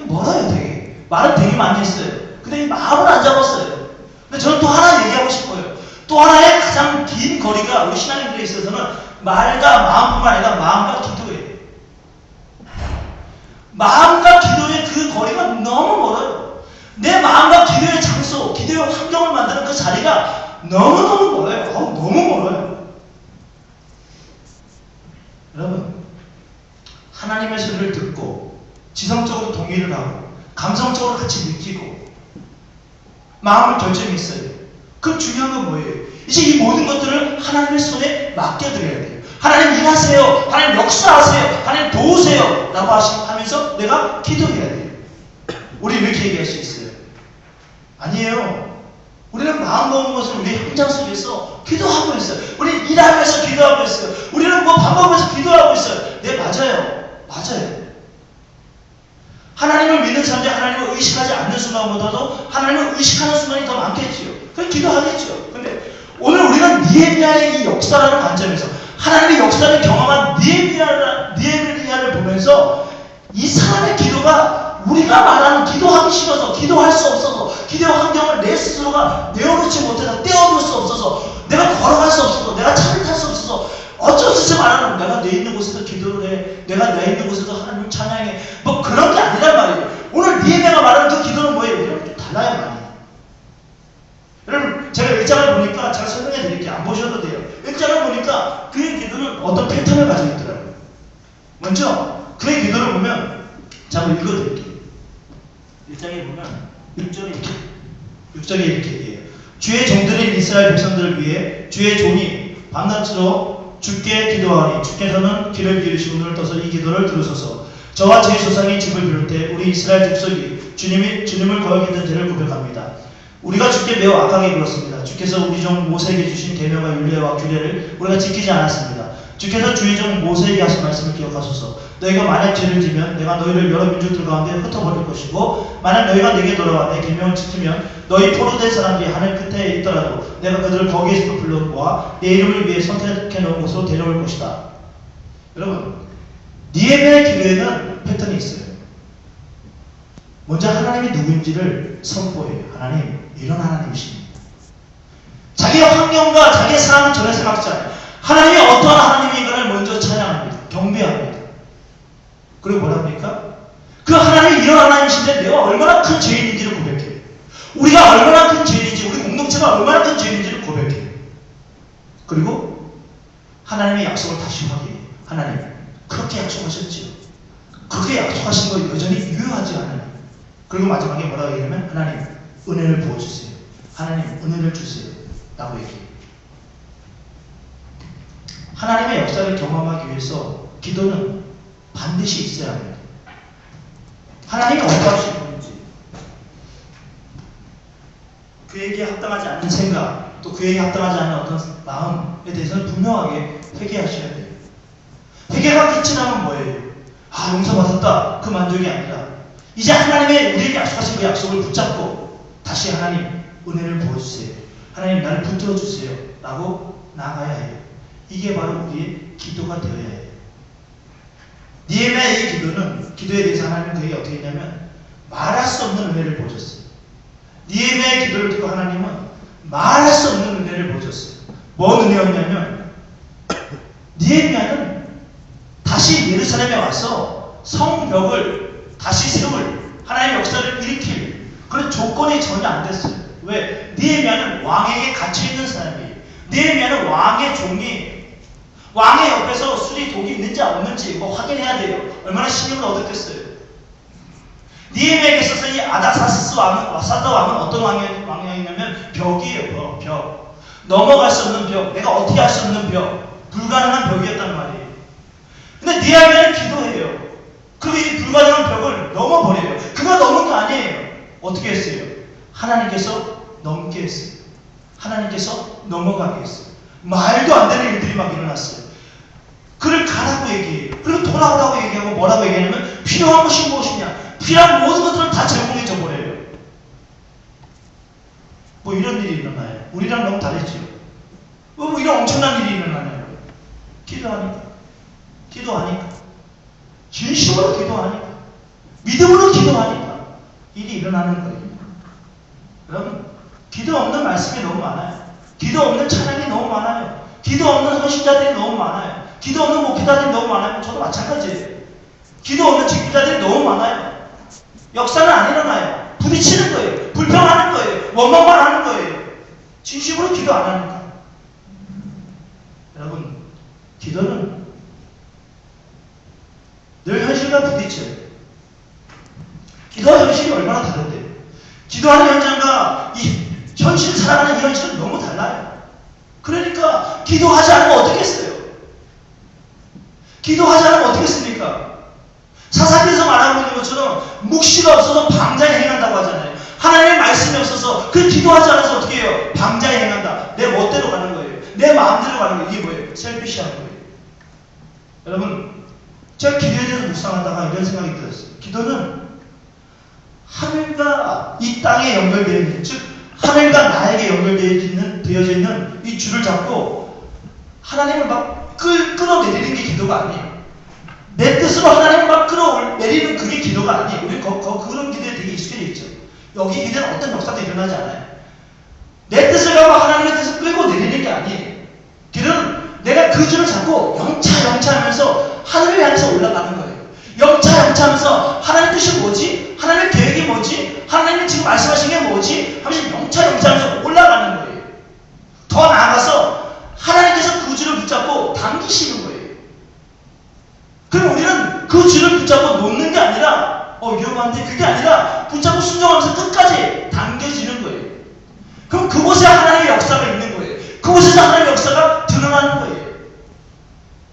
A: 멀어요 되게. 말은 되게 많이 했어요. 근데 이 마음을 안 잡았어요. 근데 저는 또 하나 얘기하고 싶어요. 또 하나의 가장 긴 거리가 우리 신앙인들에 있어서는 말과 마음뿐만 아니라 마음과 기도예요. 마음과 기도의 그 거리가 너무 멀어요. 내 마음과 기도의 장소, 기도의 환경을 만드는 그 자리가 너무너무 멀어요. 너무 멀어요. 여러분, 하나님의 소리를 듣고 지성적으로 동의를 하고 감성적으로 같이 느끼고 마음을 결정이 있어요. 그럼 중요한 건 뭐예요? 이제 이 모든 것들을 하나님의 손에 맡겨드려야 돼요. 하나님 일하세요. 하나님 역사하세요. 하나님 도우세요. 라고 하면서 내가 기도해야 돼요. 우리 이렇게 얘기할 수 있어요. 아니에요. 우리는 마음 먹은 것을 우리 현장 속에서 기도하고 있어요. 우리는 일하면서 기도하고 있어요. 우리는 뭐 밥 먹으면서 기도하고 있어요. 네, 맞아요. 맞아요. 하나님을 믿는 사람들이 하나님을 의식하지 않는 순간보다도 하나님을 의식하는 순간이 더 많겠지요. 그래서 기도하겠죠. 근데 오늘 우리는 느헤미야의 이 역사라는 관점에서 하나님의 역사를 경험한 느헤미야를 보면서 이 사람의 기도가 우리가 말하는 기도하기 싫어서 기도할 수 없어서 기도의 환경을 내 스스로가 내어놓지 못해서 떼어놓을 수 없어서 내가 걸어갈 수 없어서 내가 차를 탈 수 없어서 어쩔 수 없이 말하는 내가 내 있는 곳에서 기도를 해. 내가 내 있는 곳에서 하나님을 찬양해. 뭐 그런 게 아니란 말이에요. 오늘 느헤미야가 말하는 그 기도는 뭐예요? 여러분 좀 달라요 많이. 여러분 제가 1장을 보니까 제가 설명해 드릴게요. 안 보셔도 돼요. 1장을 보니까 그의 기도는 어떤 패턴을 가지고 있더라고요. 먼저 그의 기도를 보면 제가 한번 읽어드릴게요. 1장에 보면 1절에 이렇게 6절에 이렇게 얘기해요. 주의 종들인 이스라엘 백성들을 위해 주의 종이 밤낮으로 주께 기도하니 주께서는 귀를 기울이시고 눈을 떠서 이 기도를 들으소서. 저와 제 조상이 집을 비울 때 우리 이스라엘 족속이 주님을 거역했던 죄를 고백합니다. 우리가 주께 매우 악하게 굴었습니다. 주께서 우리 종 모세에게 주신 계명과 율례와 규례를 우리가 지키지 않았습니다. 주께서 주의 종 모세에게 하신 말씀을 기억하소서. 너희가 만약 죄를 지면 내가 너희를 여러 민족들 가운데 흩어버릴 것이고 만약 너희가 내게 돌아와 내 계명을 지키면 너희 포로된 사람들이 하늘 끝에 있더라도 내가 그들을 거기에서 불러모아 내 이름을 위해 선택해 놓은 곳으로 데려올 것이다. 여러분, 니에미아의 기도에는 패턴이 있어요. 먼저 하나님이 누구인지를 선포해요. 하나님, 이런 하나님이십니다. 자기의 환경과 자기의 상황을 전혀 생각하지 않아요. 하나님이 어떠한 하나님인가를 먼저 찬양합니다. 경배합니다. 그리고 뭐라 합니까? 그 하나님이 이런 하나님이신데 내가 얼마나 큰 죄인인지를 고백해요. 우리가 얼마나 큰 죄인인지, 우리 공동체가 얼마나 큰 죄인인지를 고백해요. 그리고 하나님의 약속을 다시 확인해요. 하나님, 그렇게 약속하셨지요. 그렇게 약속하신 거 여전히 유효하지 않아요. 그리고 마지막에 뭐라고 얘기하냐면 하나님, 은혜를 부어주세요. 하나님, 은혜를 주세요. 라고 얘기해요. 하나님의 역사를 경험하기 위해서 기도는 반드시 있어야 합니다. 하나님이 어떠하신 분인지, 그에게 합당하지 않는 생각, 또 그에게 합당하지 않는 어떤 마음에 대해서는 분명하게 회개하셔야 돼요. 회개가 끝이 나면 뭐예요? 아, 용서받았다. 그 만족이 아니라 이제 하나님의 우리에게 약속하신 그 약속을 붙잡고 다시 하나님, 은혜를 부어주세요. 하나님, 나를 붙들어 주세요. 라고 나아가야 해요. 이게 바로 우리의 기도가 되어야 해요. 니에미아의 기도는, 기도에 대해서 하나님은 그에게 어떻게 했냐면 말할 수 없는 은혜를 보여줬어요. 니에미아의 기도를 듣고 하나님은 말할 수 없는 은혜를 보여줬어요. 뭔 은혜였냐면 니에미아는 다시 예루살렘에 와서 성벽을 다시 세울, 하나님의 역사를 일으킬 그런 조건이 전혀 안 됐어요. 왜? 니에미아는 왕에게 갇혀있는 사람이에요. 니에미아는 왕의 종이, 왕의 옆에서 술이 독이 있는지 없는지 뭐 확인해야 돼요. 얼마나 신임을 얻었겠어요. 니에미아에게 있어서 이 아닥사스스 왕은, 사다 왕은 어떤 왕이었냐면 벽이에요. 벽. 넘어갈 수 없는 벽. 내가 어떻게 할 수 없는 벽. 불가능한 벽이었단 말이에요. 근데 니에미아는 기도해요. 그리고 이 불가능한 벽을 넘어버려요. 그가 넘은 게 아니에요. 어떻게 했어요? 하나님께서 넘게 했어요. 하나님께서 넘어가게 했어요. 말도 안 되는 일들이 막 일어났어요. 그를 가라고 얘기해요. 그리고 돌아오라고 얘기하고 뭐라고 얘기하냐면 필요한 것이 무엇이냐. 필요한 모든 것들을 다 제공해 줘버려요. 뭐 이런 일이 일어나요. 우리랑 너무 다르죠. 뭐 이런 엄청난 일이 일어나요. 기도하니까. 진심으로 기도하니까. 믿음으로 기도하니까. 일이 일어나는 거예요. 여러분, 기도 없는 말씀이 너무 많아요. 기도 없는 찬양이 너무 많아요. 기도 없는 헌신자들이 너무 많아요. 기도 없는 목회자들이 너무 많아요. 저도 마찬가지예요. 기도 없는 직분자들이 너무 많아요. 역사는 안 일어나요. 부딪히는 거예요. 불평하는 거예요. 원망만 하는 거예요. 진심으로 기도 안 하니까. 여러분, 기도는 늘 현실과 부딪혀요. 기도와 현실이 얼마나 다른데요. 기도하는 현장과 이 현실 살아가는 이 현실은 너무 달라요. 그러니까 기도하지 않으면 어떻겠어요? 기도하지 않으면 어떻겠습니까? 사사기에서 말하고 있는 것처럼 묵시가 없어서 방자에 행한다고 하잖아요. 하나님의 말씀이 없어서 그 기도하지 않아서 어떻게 해요? 방자에 행한다. 내 멋대로 가는 거예요. 내 마음대로 가는 거예요. 이게 뭐예요? 셀피시한 거예요. 여러분, 제가 기도에 대해서 묵상하다가 이런 생각이 들었어요. 기도는 하늘과 이 땅에 연결되어 있는, 즉 하늘과 나에게 되어져 있는 이 줄을 잡고 하나님을 막 끌어내리는 게 기도가 아니에요. 내 뜻으로 하나님을 막 끌어내리는 그게 기도가 아니에요. 우리 그런 기도에 되게 익숙해져 있죠. 여기 기도는 어떤 역사도 일어나지 않아요. 내 뜻을 가고 하나님의 뜻을 끌고 내리는 게 아니에요. 기도는 내가 그 줄을 잡고 영차 하면서 하늘을 향해서 올라가는 거예요. 영차 하면서 하나님의 뜻이 뭐지? 하나님의 계획이 뭐지? 하나님이 지금 말씀하신 게 뭐지? 하면서 영차 하면서 올라가는 거예요. 더 나아가서 하나님께서 그 줄을 붙잡고 당기시는 거예요. 그럼 우리는 그 줄을 붙잡고 놓는 게 아니라 위험한데 그게 아니라 붙잡고 순종하면서 끝까지 당겨지는 거예요. 그곳에 하나님의 역사가 있는 거예요. 그곳에서 하나님의 역사가 드러나는 거예요.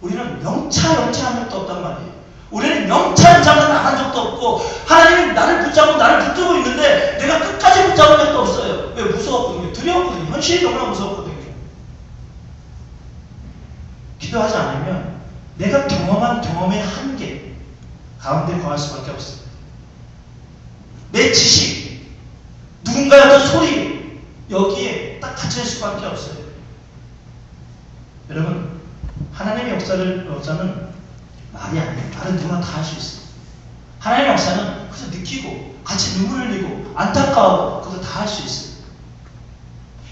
A: 우리는 영차한 적도 없단 말이에요. 우리는 영차한 장을 나간 적도 없고 하나님이 나를 붙잡고 있는데 내가 끝까지 붙잡은 적도 없어요. 왜? 무서웠거든요. 두려웠거든요. 현실이 너무나 무서웠거든요. 기도하지 않으면 내가 경험한 경험의 한계 가운데 거할 수밖에 없어요. 내 지식, 누군가의 어떤 소리 여기에 딱 갇혀있을 수밖에 없어요. 여러분, 하나님의 역사는 말이 아니에요. 말은 누구나 다 할 수 있어요. 하나님의 역사는 그래서 느끼고 같이 눈물을 흘리고 안타까워하고 그것도 다 할 수 있어요.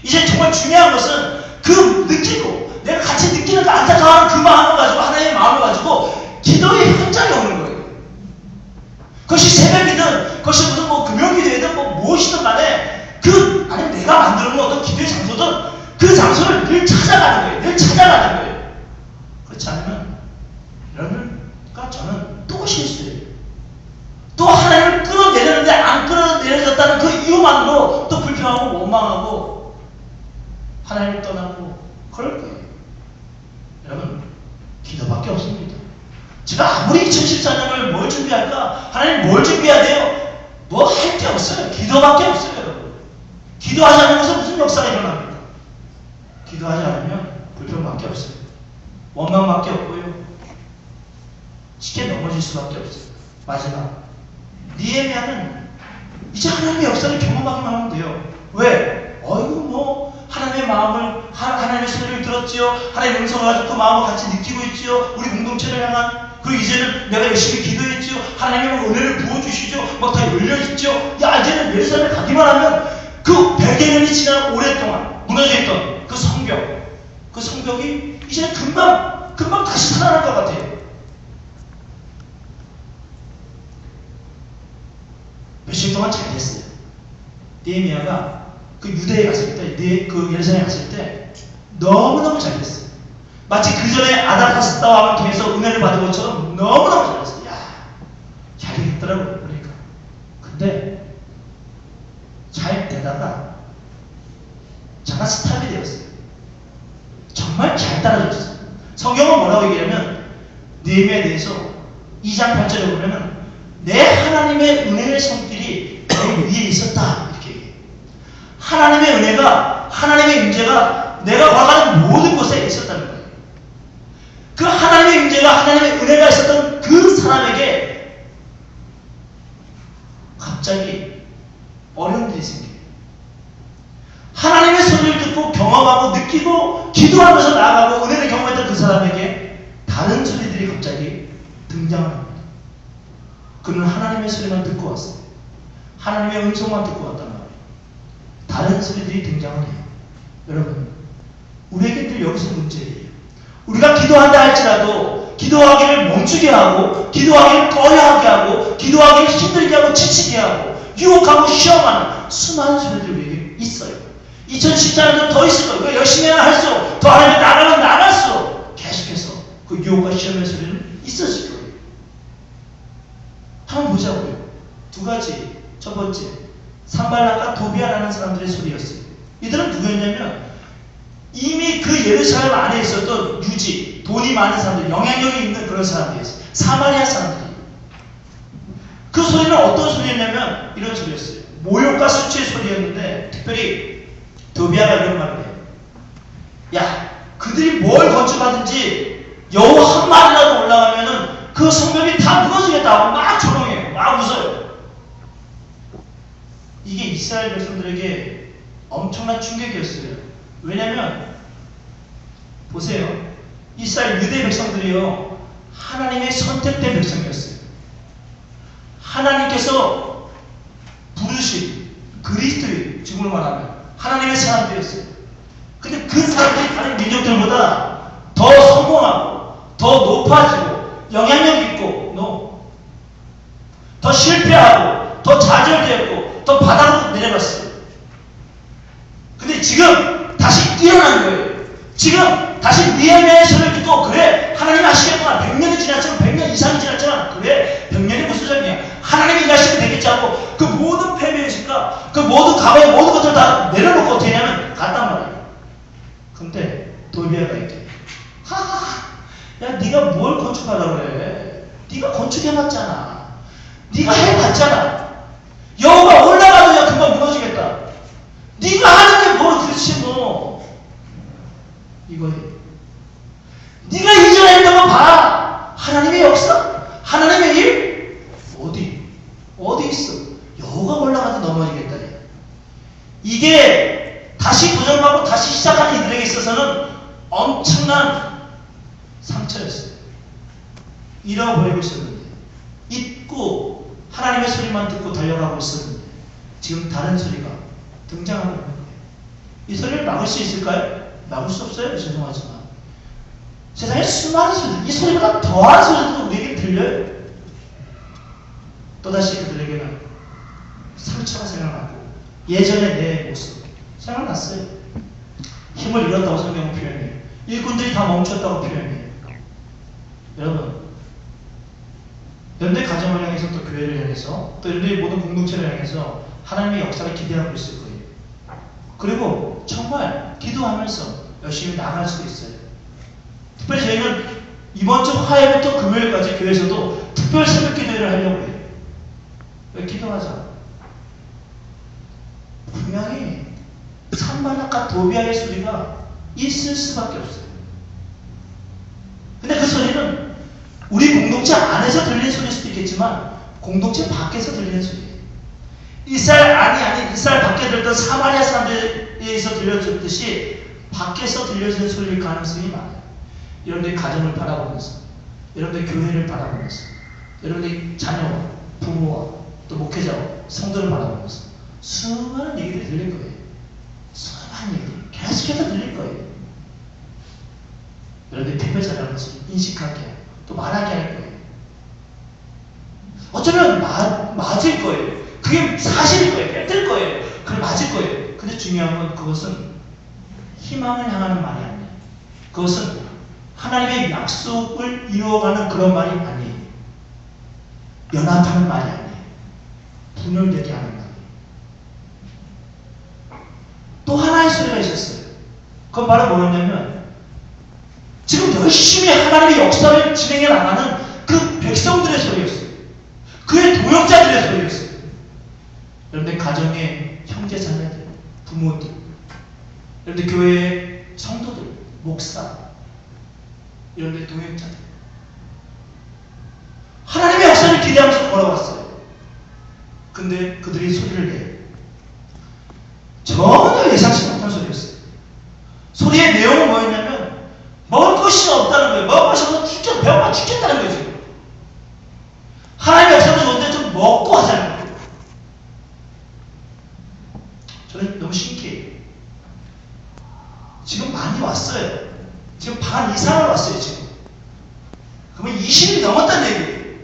A: 이제 정말 중요한 것은 그 느끼고 내가 같이 느끼는 그 안타까워하는 그 마음을 가지고 하나님의 마음을 가지고 기도의 현장에 오는 거예요. 그것이 새벽이든 그것이 무슨 금요기도이든 무엇이든 간에 아니면 내가 만들어 놓은 어떤 기도의 장소든 그 장소를 늘 찾아가는 거예요. 늘 찾아가는 거예요. 그렇지 않으면 여러분과 저는 또 실수해요. 또 하나님을 끌어내려는데 안 끌어내려졌다는 그 이유만으로 또 불평하고 원망하고 하나님을 떠나고 그럴 거예요. 여러분, 기도밖에 없습니다. 제가 아무리 2014년을 뭘 준비할까? 하나님 뭘 준비해야 돼요? 뭐 할 게 없어요. 기도밖에 없어요, 여러분. 기도하지 않는 것은 무슨 역사가 일어납니까? 기도하지 않으면 불평밖에 없어요. 원망밖에 없고요. 쉽게 넘어질 수밖에 없어요. 마지막, 느헤미야는 이제 하나님의 역사를 경험하기만 하면 돼요. 왜? 하나님의 마음을, 하나님의 소리를 들었지요. 하나님의 음성을 가지고 그 마음을 같이 느끼고 있지요. 우리 공동체를 향한. 그리고 이제는 내가 열심히 기도했지요. 하나님은 은혜를 부어주시죠. 막 다 열려있죠. 야, 이제는 예루살렘에 가기만 하면 그 100여 년이 지난 오랫동안 무너져 있던 그 성벽이 이제는 금방 다시 살아날 것 같아요. 며칠 동안 잘 됐어요. 느헤미야가 그 유대에 갔을 때, 그 예루살렘에 갔을 때 너무너무 잘 됐어요. 마치 그 전에 아닥하스다 왕을 통해서 은혜를 받은 것처럼 너무너무 잘 됐어요. 야, 잘 되겠더라고요. 그러니까. 근데 잘 되다가 잠깐 스탑이 되었어요. 정말 잘 따라줬어요. 성경은 뭐라고 얘기하면 느헤미야에 대해서 2장 8절에 보면은 내 하나님의 은혜의 손길이 내 위에 있었다 이렇게 얘기해요. 하나님의 은혜가, 하나님의 임재가 내가 와가는 모든 곳에 있었다는 거예요. 그 하나님의 임재가, 하나님의 은혜가 있었던 그 사람에게 갑자기 어려운 일이 생겨요. 하나님의 소리를 듣고 경험하고 느끼고 기도하면서 나아가고 은혜를 경험했던 그 사람에게 다른 소리들이 갑자기 등장합니다. 그는 하나님의 소리만 듣고 왔어요. 하나님의 음성만 듣고 왔단 말이에요. 다른 소리들이 등장을 해요. 여러분, 우리에게 늘 여기서 문제예요. 우리가 기도한다 할지라도 기도하기를 멈추게 하고, 기도하기를 꺼려하게 하고, 기도하기를 힘들게 하고 지치게 하고, 유혹하고 시험하는 수많은 소리들이 우리에게 있어요. 2014년도 더 있을 거예요. 열심히 해야 할수록, 더 하나님께 나가면 나갈수록 계속해서 그 유혹과 시험의 소리는 있어질 거예요. 한번 보자고요. 두 가지. 첫 번째, 산발락과 도비아라는 사람들의 소리였어요. 이들은 누구였냐면 이미 그 예루살렘 안에 있었던 유지, 돈이 많은 사람들, 영향력이 있는 그런 사람들이었어요. 사마리아 사람들이. 그 소리는 어떤 소리였냐면 이런 소리였어요. 모욕과 수치의 소리였는데 특별히 도비아가 이런 말을 해요. 야, 그들이 뭘 건축하든지 여호 한 마리라도 올라가면은 그 성벽이 다 무너지겠다고 막 조롱해요. 막 웃어요. 이게 이스라엘 백성들에게 엄청난 충격이었어요. 왜냐면 보세요. 이스라엘 유대 백성들이요, 하나님의 선택된 백성이었어요. 하나님께서 부르신 그리스도의, 지금으로 말하면 하나님의 사람들이었어요. 근데 그 사람들이 다른 민족들보다 더 성공하고 더 높아지고 영향력 있고 더 실패하고 더 좌절되었고 더 바닥으로 내려갔어요. 근데 지금 다시 일어난 거예요. 지금 다시 느헤미야의 소리를 듣고, 그래, 하나님이 하시겠구나. 100년이 지났지만, 100년 이상이 지났지만, 그래, 100년이 무슨 소리냐, 하나님이 일하시면 되겠지 하고 그 모든 패배의식과 그 모든 가방의 모든 것들을 다 내려놓고 어떻게 하냐면 갔단 말이에요. 근데 돌비아가 있대. 하하하, 야 네가 뭘 건축하라고 그래. 네가 건축해봤잖아. 네가 해봤잖아. 여호가 올라가면 금방 무너지겠다. 네가 하는 게 뭘 그렇지 뭐. 이거예요. 네가 이전에 했던 거 봐. 하나님의 역사, 하나님의 일 어디 있어. 여호가 올라가도 넘어지겠다. 이게 다시 도전받고 다시 시작하는 이들에게 있어서는 엄청난 상처였어요. 잃어버리고 있었는데, 잊고 하나님의 소리만 듣고 달려가고 있었는데 지금 다른 소리가 등장하고 있는 거예요. 이 소리를 막을 수 있을까요? 막을 수 없어요. 죄송하지만 세상에 수많은 소리들, 이 소리보다 더한 소리들도 우리에게 들려요. 또다시 그들에게는 상처가 생각나고 예전의 내 모습 생각났어요. 힘을 잃었다고 성경은 표현해요. 일꾼들이 다 멈췄다고 표현해요. 여러분, 여러분들의 가정을 향해서, 또 교회를 향해서, 또 여러분들의 모든 공동체를 향해서 하나님의 역사를 기대하고 있을 거예요. 그리고 정말 기도하면서 열심히 나갈 수도 있어요. 특별히 저희는 이번 주 화요일부터 금요일까지 교회에서도 특별 새벽 기도회를 하려고 해요. 왜 기도하자? 분명히 산바닥과 도비아의 소리가 있을 수밖에 없어요. 근데 그 소리는 우리 공동체 안에서 들리는 소리일 수도 있겠지만 공동체 밖에서 들리는 소리예요. 이스라엘 밖에 들었던 사마리아 사람들에서 들려줬듯이 밖에서 들려주는 소리일 가능성이 많아요. 여러분들이 가정을 바라보면서, 여러분들이 교회를 바라보면서, 여러분들이 자녀와 부모와 또 목회자와 성도를 바라보면서 수많은 얘기들이 들릴 거예요. 수많은 얘기들 계속해서 들릴 거예요. 여러분들이 택배자라는 것을 인식하게 하고 또 말하게 할 거예요. 어쩌면 맞을 거예요. 그게 사실일 거예요. 뺏을 거예요. 그래, 맞을 거예요. 근데 중요한 건 그것은 희망을 향하는 말이 아니에요. 그것은 하나님의 약속을 이루어가는 그런 말이 아니에요. 연합하는 말이 아니에요. 분열되게 하는 말이에요. 또 하나의 소리가 있었어요. 그건 바로 뭐였냐면, 지금 열심히 하나님의 역사를 진행해 나가는 그 백성들의 소리였어요. 그의 동역자들의 소리였어요. 여러분들 가정의 형제 자매들, 부모들, 여러분들 교회의 성도들, 목사, 여러분들 동역자들, 하나님의 역사를 기대하면서 걸어왔어요. 근데 그들이 소리를 내요. 전혀 예상치 못한 소리였어요. 소리의 내용은 뭐였냐면, 먹을 것이 없다는 거예요. 먹을 것이 없어서 배고파 죽겠다는 거죠. 하나님의 역사는 좋은데 좀 먹고 하자는 거예요. 저는 너무 신기해요. 지금 많이 왔어요. 지금 반 이상을 왔어요, 지금. 그러면 20일이 넘었다는 얘기예요.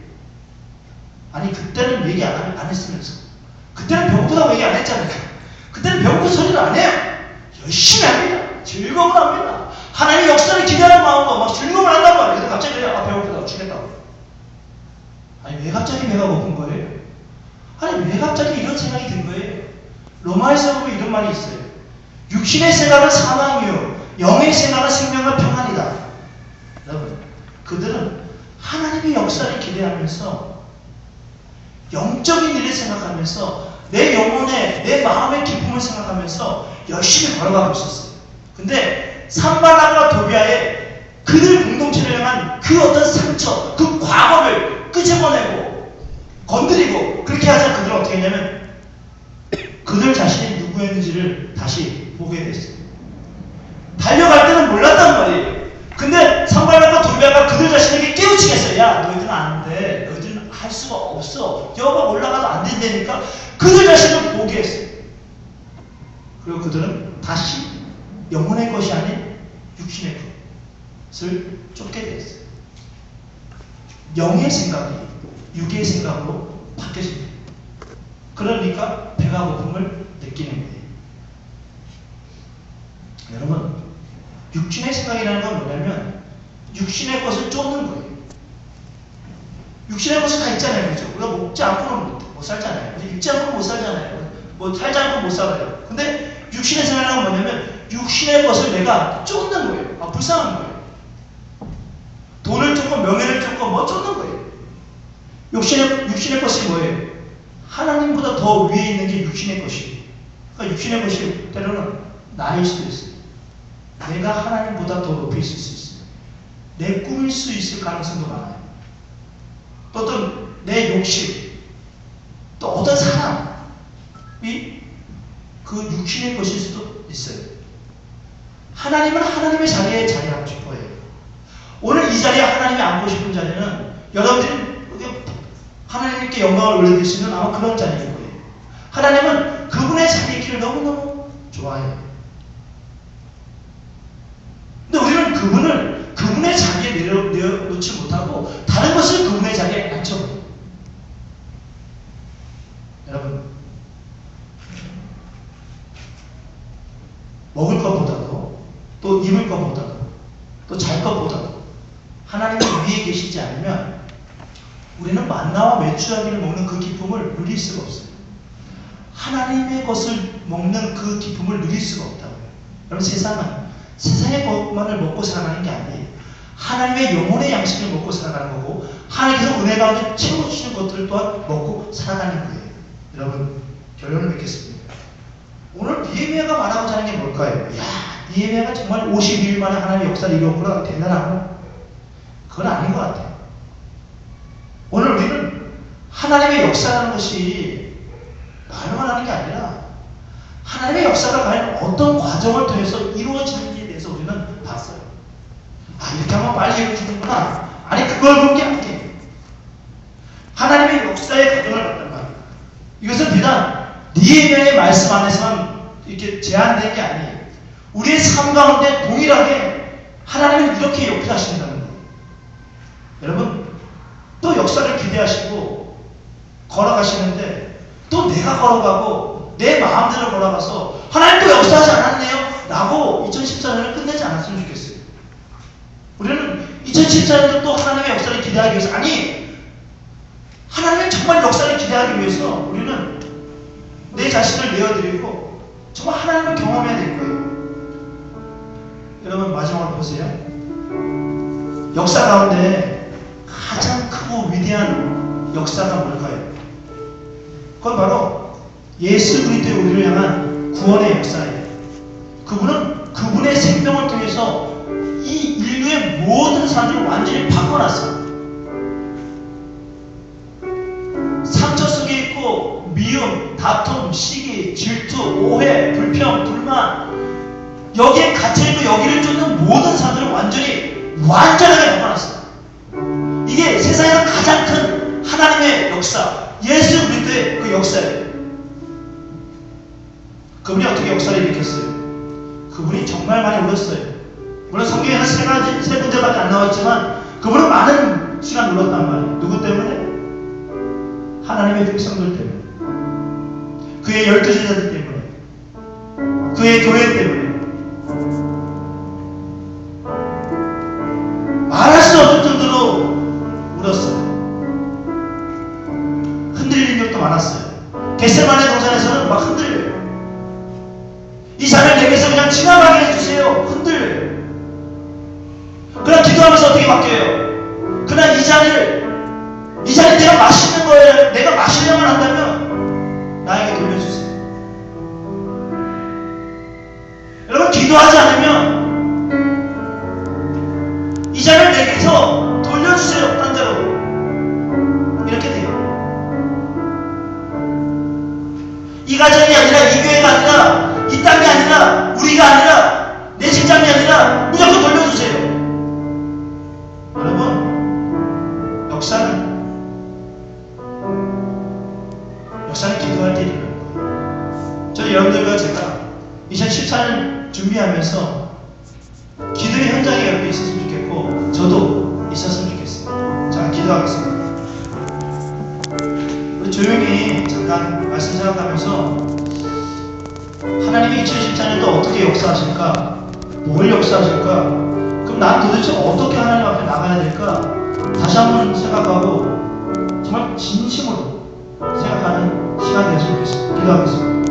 A: 아니, 그때는 얘기 안 했으면서. 그때는 배고프다고 얘기 안 했잖아요. 그때는 배고픈 소리를 안 해요. 열심히 합니다. 즐거움을 합니다. 하나님의 역사를 기대하는 마음으로 막 즐거움을 한단 말이에요. 근데 갑자기 배고프다고 죽겠다고. 아니, 왜 갑자기 배가 고픈 거예요? 아니, 왜 갑자기 이런 생각이 든 거예요? 로마에서 보면 이런 말이 있어요. 육신의 생각은 사망이요, 영의 생각은 생명과 평안이다. 여러분, 그들은 하나님의 역사를 기대하면서 영적인 일을 생각하면서 내 영혼의, 내 마음의 기쁨을 생각하면서 열심히 걸어가고 있었어요. 근데 산발락과 도비아의 그들 공동체를 향한 그 어떤 상처, 그 과거를 끄집어내고 건드리고 그렇게 하자 그들은 어떻게 했냐면 그들 자신이 누구였는지를 다시 보게 됐어요. 달려갈 때는 몰랐단 말이에요. 근데 산발락과 도비아가 그들 자신에게 깨우치겠어요. 야, 너희들은 안 돼. 너희들은 할 수가 없어. 여호가 올라가도 안 된다니까. 그들 자신을 보게 했어요. 그리고 그들은 다시 영혼의 것이 아닌 육신의 것을 쫓게 됐어요. 영의 생각이 육의 생각으로 바뀌어집니다. 그러니까 배가 고픔을 느끼는 거예요. 여러분, 육신의 생각이라는 건 뭐냐면 육신의 것을 쫓는 거예요. 육신의 것이 다 있잖아요. 그죠? 우리가 먹지 않고는 못 살잖아요. 입지 않고는 못 살잖아요. 뭐 살지 않고는 못 살아요. 근데 육신의 생활은 뭐냐면 육신의 것을 내가 쫓는 거예요. 불쌍한 거예요. 돈을 쫓고 명예를 쫓고 뭐 쫓는 거예요. 육신의 것이 뭐예요? 하나님보다 더 위에 있는 게 육신의 것이에요. 그러니까 육신의 것이 때로는 나일 수도 있어요. 내가 하나님보다 더 높이 있을 수 있어요. 내 꿈일 수 있을 가능성도 많아요. 또 어떤 내 욕심, 또 어떤 사람이 그 육신의 것일 수도 있어요. 하나님은 하나님의 자리에 자리하고 싶어요. 오늘 이 자리에 하나님이 앉고 싶은 자리는 여러분들이 하나님께 영광을 올려드리시는 아마 그런 자리일 거예요. 하나님은 그분의 자리에 있기를 너무너무 좋아해요. 근데 우리는 그분의 자리에 내려놓지 못하고 다른 것을 그분의 자리에 앉혀버려요. 여러분, 먹을 것보다도 또 입을 것보다도 또 잘 것보다도 하나님이 위에 계시지 않으면 우리는 만나와 메추라기를 먹는 그 기쁨을 누릴 수가 없어요. 하나님의 것을 먹는 그 기쁨을 누릴 수가 없다고요. 여러분, 세상의 것만을 먹고 살아가는 게 아니에요. 하나님의 영혼의 양식을 먹고 살아가는 거고 하나님께서 은혜 가운데 채워주시는 것들을 또한 먹고 살아가는 거예요. 여러분, 결론을 맺겠습니다. 오늘 니에미야가 말하고자 하는 게 뭘까요? 이야, 니에미야가 정말 52일 만에 하나님의 역사를 이루었구나. 대단하고. 그건 아닌 것 같아요. 오늘 우리는 하나님의 역사라는 것이 말로만 하는 게 아니라 하나님의 역사가 과연 어떤 과정을 통해서 이루어지는지에 대해서 우리는 봤어요. 이렇게 하면 빨리 이루어지는구나. 아니, 그걸 본 게 아니에요. 하나님의 역사의 과정을 봤단 말이에요. 이것은 비단 니에미야의 말씀 안에서만 이렇게 제한된 게 아니에요. 우리의 삶 가운데 동일하게 하나님은 이렇게 역사하신다는 거예요. 여러분, 또 역사를 기대하시고 걸어가시는데 또 내가 걸어가고 내 마음대로 걸어가서 하나님 또 역사하지 않았네요 라고 2014년을 끝내지 않았으면 좋겠어요. 우리는 2014년도 또 하나님의 역사를 기대하기 위해서, 아니, 하나님의 정말 역사를 기대하기 위해서 우리는 내 자신을 내어드리고 정말 하나님을 경험해야 될 거예요. 여러분, 마지막으로 보세요. 역사 가운데 가장 크고 위대한 역사가 뭘까요? 그건 바로 예수 그리스도의 우리를 향한 구원의 역사예요. 그분은 그분의 생명을 통해서 이 인류의 모든 사람들을 완전히 바꿔놨어요. 상처 속에 있고 미움, 다툼, 시기, 질투, 오해, 불평, 불만, 여기에 갇혀있고 여기를 쫓는 모든 사람들을 완전하게 바꿔놨어요. 이게 세상에서 가장 큰 하나님의 역사, 예수 그리스도의 그 역사예요. 그분이 어떻게 역사를 일으켰어요? 그분이 정말 많이 울었어요. 물론 성경에는 세 군데밖에 안 나왔지만 그분은 많은 시간 울었단 말이에요. 누구 때문에? 하나님의 백성들 때문에, 그의 12제자들 때문에, 그의 교회 때문에. 말할 수 없을 정도로 울었어요. 흔들리는 적도 많았어요. 겟세마네 동산에서는 막 흔들려요. 이 잔을 내게서 그냥 지나가게 해주세요. 흔들려요. 그냥 기도하면서 어떻게 바뀌어요? 그냥 이 잔이 내가 마시는 거예요. 내가 마시려만 한다면 나에게 돌려주세요. 여러분, 기도하지 않으면 이 잔을 내게서 돌려주세요. 딴 데로. 이렇게 돼요. 이 가정이 아니라, 이 교회가 아니라, 이 땅이 아니라, 우리가 아니라, 내 직장이 아니라 무조건 돌려주세요. 여러분, 역사는 기도할 때 일어나는 거예요. 저는 여러분들과 제가 2014년 준비하면서 기도의 현장에 여러분이 있었으면 좋겠고 저도 있었으면 좋겠습니다. 자, 기도하겠습니다. 우리 조용히 잠깐 말씀 생각하면서 하나님이 2014년도 어떻게 역사하실까? 뭘 역사하실까? 그럼 난 도대체 어떻게 하나님 앞에 나가야 될까? 다시 한번 생각하고 정말 진심으로 생각하는 시간이 됐으면 좋겠습니다. 기도하겠습니다.